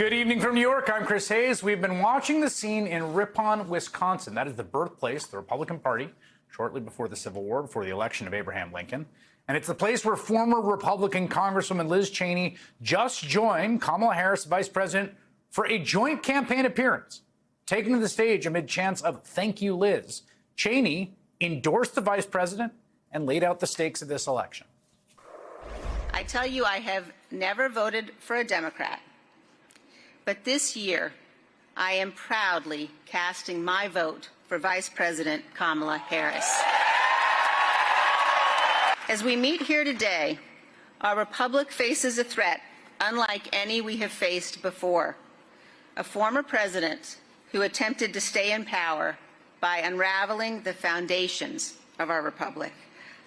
Good evening from New York. I'm Chris Hayes. We've been watching the scene in Ripon, Wisconsin. That is the birthplace of the Republican Party shortly before the Civil War, before the election of Abraham Lincoln. And it's the place where former Republican Congresswoman Liz Cheney just joined Kamala Harris, vice president, for a joint campaign appearance. Taking to the stage amid chants of "Thank you, Liz," Cheney endorsed the vice president and laid out the stakes of this election. I tell you, I have never voted for a Democrat. But this year, I am proudly casting my vote for Vice President Kamala Harris. As we meet here today, our republic faces a threat unlike any we have faced before. A former president who attempted to stay in power by unraveling the foundations of our republic,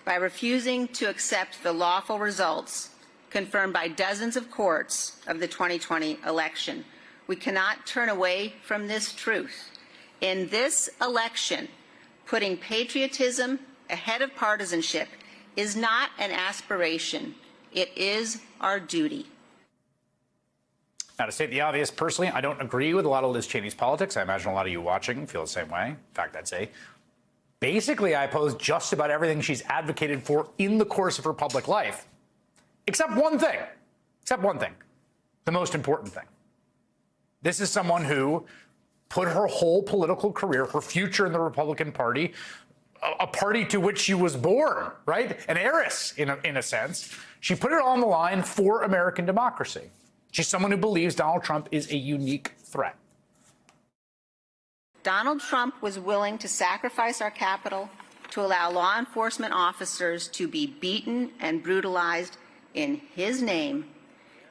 by refusing to accept the lawful results confirmed by dozens of courts of the 2020 election. We cannot turn away from this truth. In this election, putting patriotism ahead of partisanship is not an aspiration. It is our duty. Now, to state the obvious, personally, I don't agree with a lot of Liz Cheney's politics. I imagine a lot of you watching feel the same way. In fact, I'd say basically I oppose just about everything she's advocated for in the course of her public life. Except one thing. The most important thing. This is someone who put her whole political career, her future in the Republican Party, a party to which she was born, right? An heiress, in a sense. She put it on the line for American democracy. She's someone who believes Donald Trump is a unique threat. Donald Trump was willing to sacrifice our Capitol to allow law enforcement officers to be beaten and brutalized in his name,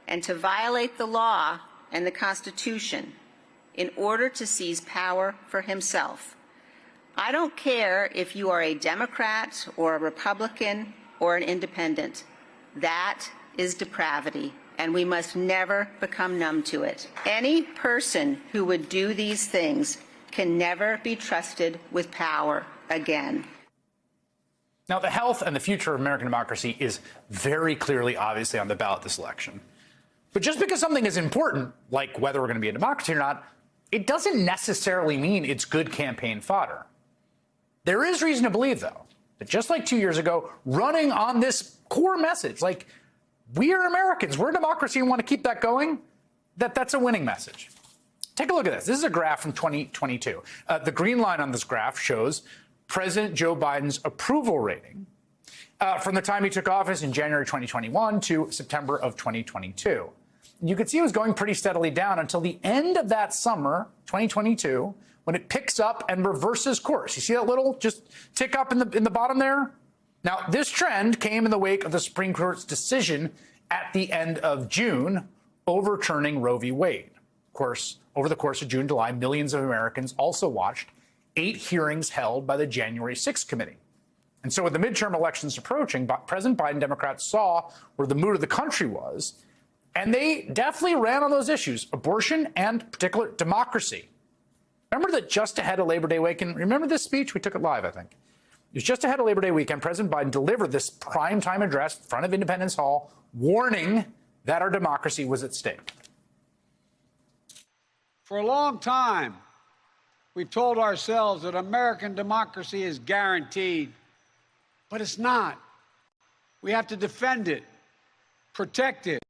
and to violate the law and the Constitution in order to seize power for himself. I don't care if you are a Democrat or a Republican or an independent. That is depravity, and we must never become numb to it. Any person who would do these things can never be trusted with power again. Now, the health and the future of American democracy is very clearly, obviously, on the ballot this election. But just because something is important, like whether we're going to be a democracy or not, it doesn't necessarily mean it's good campaign fodder. There is reason to believe, though, that just like 2 years ago, running on this core message, like we are Americans, we're a democracy and want to keep that going, that's a winning message. Take a look at this. This is a graph from 2022. The green line on this graph shows President Joe Biden's approval rating from the time he took office in January 2021 to September of 2022. You could see it was going pretty steadily down until the end of that summer, 2022, when it picks up and reverses course. You see that little just tick up in the bottom there? Now, this trend came in the wake of the Supreme Court's decision at the end of June overturning Roe v. Wade. Of course, over the course of June, July, millions of Americans also watched 8 hearings held by the January 6th committee. And so with the midterm elections approaching, President Biden Democrats saw where the mood of the country was, and they definitely ran on those issues, abortion and particular democracy. Remember that just ahead of Labor Day weekend, remember this speech? We took it live, I think. It was just ahead of Labor Day weekend, President Biden delivered this primetime address in front of Independence Hall, warning that our democracy was at stake. For a long time, we've told ourselves that American democracy is guaranteed, but it's not. We have to defend it, protect it,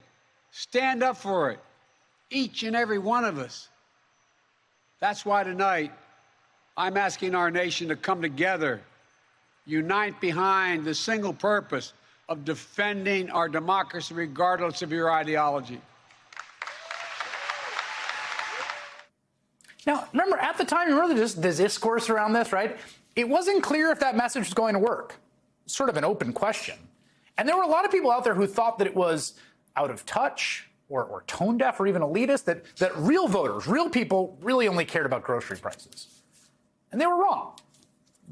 stand up for it, each and every one of us. That's why tonight I'm asking our nation to come together, unite behind the single purpose of defending our democracy regardless of your ideology. Now, remember, at the time, remember the discourse around this, right? It wasn't clear if that message was going to work. Sort of an open question. And there were a lot of people out there who thought that it was out of touch or tone deaf or even elitist, that real voters, real people, really only cared about grocery prices. And they were wrong.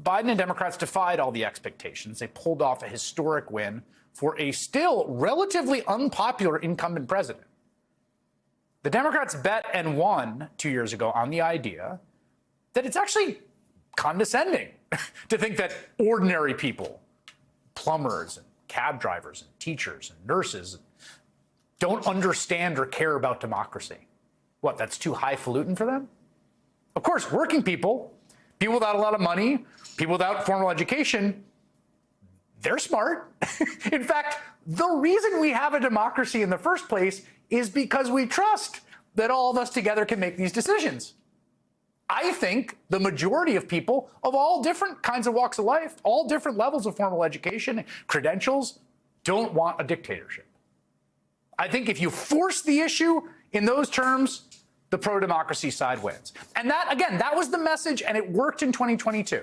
Biden and Democrats defied all the expectations. They pulled off a historic win for a still relatively unpopular incumbent president. The Democrats bet and won 2 years ago on the idea that it's actually condescending to think that ordinary people, plumbers and cab drivers and teachers and nurses, don't understand or care about democracy. What, that's too highfalutin for them? Of course, working people, people without a lot of money, people without formal education, they're smart. In fact, the reason we have a democracy in the first place is because we trust that all of us together can make these decisions. I think the majority of people of all different kinds of walks of life, all different levels of formal education, credentials, don't want a dictatorship. I think if you force the issue in those terms, the pro-democracy side wins. And that, again, that was the message, and it worked in 2022.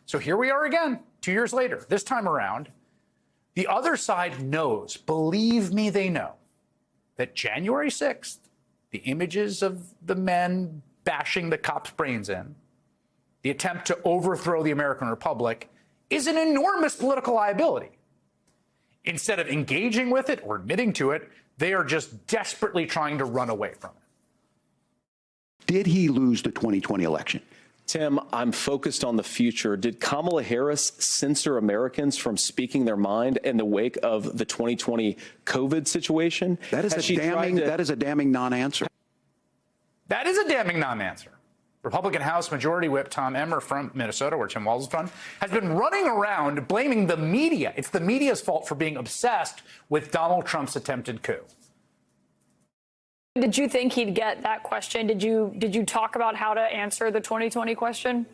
So here we are again, 2 years later. This time around, the other side knows, believe me, they know, that January 6th, the images of the men bashing the cops' brains in, the attempt to overthrow the American Republic, is an enormous political liability. Instead of engaging with it or admitting to it, they are just desperately trying to run away from it. Did he lose the 2020 election? Tim, I'm focused on the future. Did Kamala Harris censor Americans from speaking their mind in the wake of the 2020 COVID situation? That is a damning non-answer. That is a damning non-answer. Republican House Majority Whip Tom Emmer from Minnesota, where Tim Walz is from, has been running around blaming the media. It's the media's fault for being obsessed with Donald Trump's attempted coup. Did you think he'd get that question? Did you talk about how to answer the 2020 question?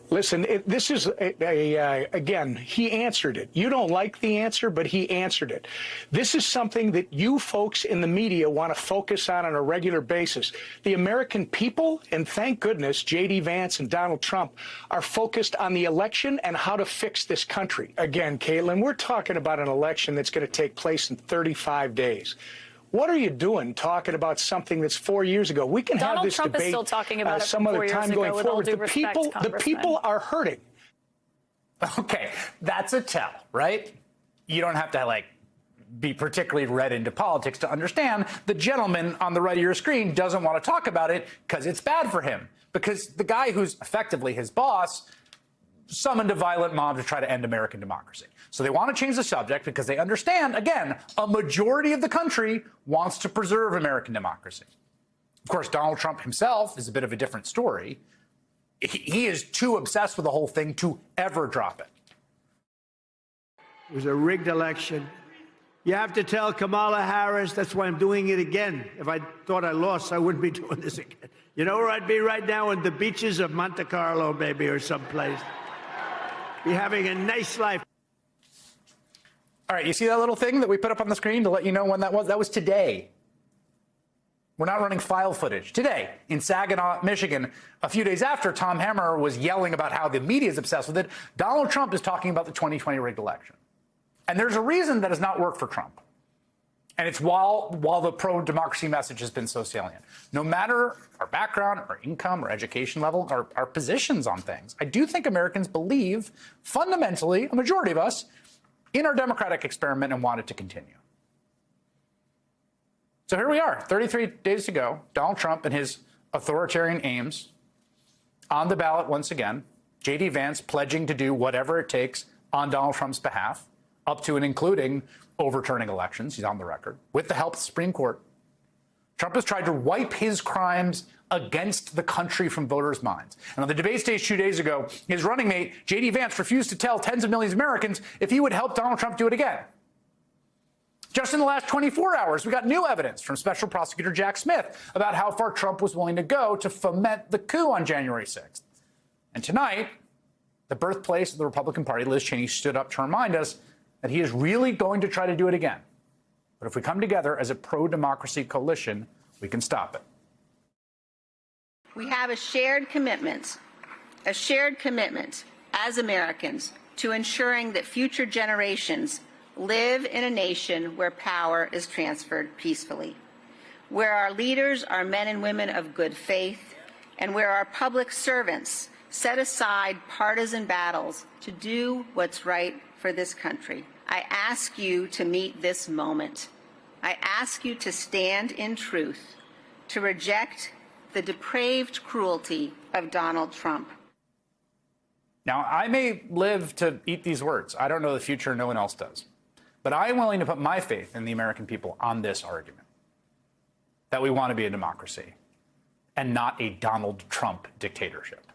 Listen, this is, again, he answered it. You don't like the answer, but he answered it. This is something that you folks in the media want to focus on a regular basis. The American people, and thank goodness J.D. Vance and Donald Trump are focused on the election and how to fix this country. Again, Caitlin, we're talking about an election that's going to take place in 35 days. What are you doing talking about something that's 4 years ago? We can have this Trump debate is still talking about it some other time going forward. The people are hurting. Okay, that's a tell, right? You don't have to, be particularly read into politics to understand the gentleman on the right of your screen doesn't want to talk about it because it's bad for him. Because the guy who's effectively his boss summoned a violent mob to try to end American democracy. So they want to change the subject because they understand, again, a majority of the country wants to preserve American democracy. Of course, Donald Trump himself is a bit of a different story. He is too obsessed with the whole thing to ever drop it. It was a rigged election. You have to tell Kamala Harris that's why I'm doing it again. If I thought I lost, I wouldn't be doing this again. You know where I'd be right now? On the beaches of Monte Carlo, maybe, or someplace. Be having a nice life. All right, you see that little thing that we put up on the screen to let you know when that was? That was today. We're not running file footage. Today, in Saginaw, Michigan, a few days after Tom Emmer was yelling about how the media is obsessed with it, Donald Trump is talking about the 2020 rigged election. And there's a reason that has not worked for Trump. And it's while the pro-democracy message has been so salient. No matter our background, our income, our education level, our positions on things, I do think Americans believe, fundamentally, a majority of us, in our democratic experiment and want it to continue. So here we are, 33 days to go. Donald Trump and his authoritarian aims on the ballot once again. J.D. Vance pledging to do whatever it takes on Donald Trump's behalf, up to and including overturning elections. He's on the record with the help of the Supreme Court. Trump has tried to wipe his crimes against the country from voters' minds. And on the debate stage 2 days ago, his running mate, J.D. Vance, refused to tell tens of millions of Americans if he would help Donald Trump do it again. Just in the last 24 hours, we got new evidence from Special Prosecutor Jack Smith about how far Trump was willing to go to foment the coup on January 6th. And tonight, the birthplace of the Republican Party, Liz Cheney, stood up to remind us that he is really going to try to do it again. But if we come together as a pro-democracy coalition, we can stop it. We have a shared commitment as Americans to ensuring that future generations live in a nation where power is transferred peacefully, where our leaders are men and women of good faith, and where our public servants set aside partisan battles to do what's right for this country. I ask you to meet this moment. I ask you to stand in truth, to reject the depraved cruelty of Donald Trump. Now, I may live to eat these words. I don't know the future. No one else does. But I am willing to put my faith in the American people on this argument. that we want to be a democracy and not a Donald Trump dictatorship.